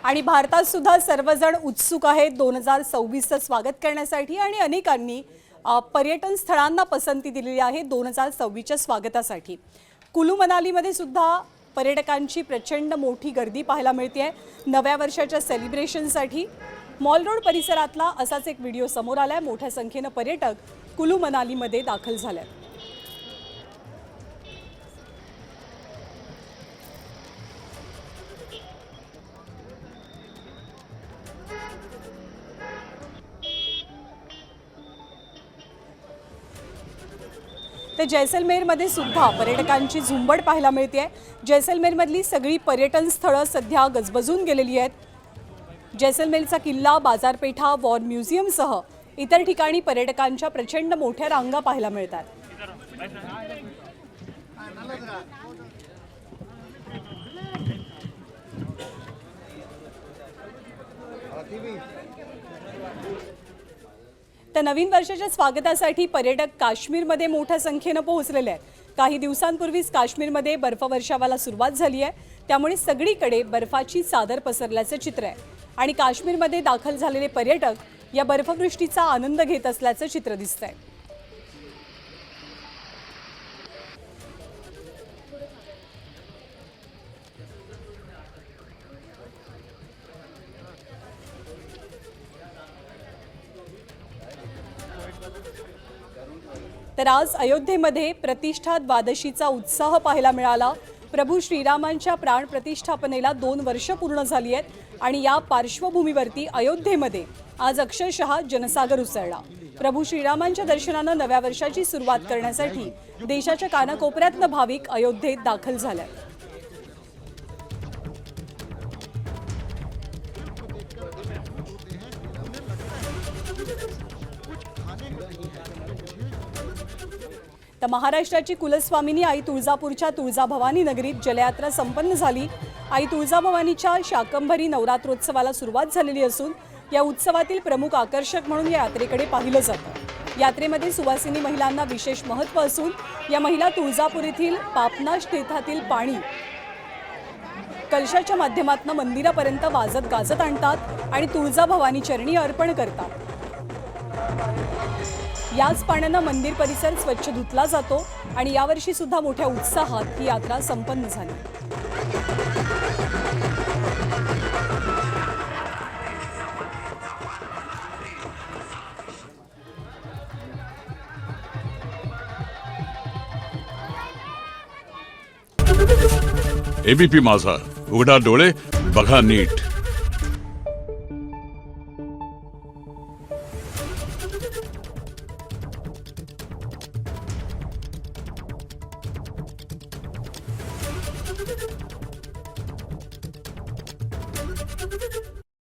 आणि भारतात सुद्धा सर्वजण उत्सुक आहेत 2026चं स्वागत करण्यासाठी आणि अनेकांनी पर्यटन स्थळांना पसंती दिलेली आहे 2026च्या स्वागतासाठी। कुलू मनालीमध्ये सुद्धा पर्यटकांची प्रचंड मोठी गर्दी पाहायला मिळते आहे नव्या वर्षाच्या सेलिब्रेशनसाठी। मॉल रोड परिसरातला असाच एक व्हिडिओ समोर आलाय। मोठ्या संख्येने पर्यटक कुलू मनालीमध्ये दाखल झाले। तर जैसलमेरमध्ये सुद्धा पर्यटकांची झुंबड पाहायला मिळते। जैसलमेरमधली सगळी पर्यटन स्थळं सध्या गजबजून गेलेली आहेत। जैसलमेरचा किल्ला, बाजारपेठा, वॉर म्युझियमसह इतर ठिकाणी पर्यटकांच्या प्रचंड मोठ्या रांगा पाहायला मिळतात। तर नवीन वर्षाच्या स्वागतासाठी पर्यटक काश्मीरमध्ये मोठ्या संख्येने पोहोचलेले आहेत। काही दिवसांपूर्वीच काश्मीरमध्ये बर्फवर्षावाला सुरुवात झाली आहे, त्यामुळे सगळीकडे बर्फाची चादर पसरल्याचं चित्र आहे आणि काश्मीरमध्ये दाखल झालेले पर्यटक या बर्फवृष्टीचा आनंद घेत असल्याचं चित्र दिसतंय। तर आज अयोध्येमध्ये प्रतिष्ठा द्वादशीचा उत्साह पाहायला मिळाला। प्रभू श्रीरामांच्या प्राण प्रतिष्ठापनेला 2 वर्ष पूर्ण झाली आहेत आणि या पार्श्वभूमीवरती अयोध्येमध्ये आज अक्षरशः जनसागर उसळला। प्रभू श्रीरामांच्या दर्शनानं नव्या वर्षाची सुरुवात करण्यासाठी देशाच्या कानाकोपऱ्यातनं भाविक अयोध्येत दाखल झाले। तर महाराष्ट्राची कुलस्वामिनी आई तुळजापूरच्या तुळजाभवानी नगरीत जलयात्रा संपन्न झाली। आई तुळजाभवानीच्या शाकंभरी नवरात्रोत्सवाला सुरुवात झालेली असून या उत्सवातील प्रमुख आकर्षक म्हणून या यात्रेकडे पाहिलं जातं। यात्रेमध्ये सुवासिनी महिलांना विशेष महत्त्व असून या महिला तुळजापूर येथील पापनाश तीर्थातील पाणी कलशाच्या माध्यमातून मंदिरापर्यंत वाजत गाजत आणतात आणि तुळजाभवानी चरणी अर्पण करतात। याच पाण्यानं मंदिर परिसर स्वच्छ धुतला जातो आणि यावर्षी सुद्धा मोठ्या उत्साहात ही यात्रा संपन्न झाली। एबीपी माझा, उघडा डोळे बघा नीट।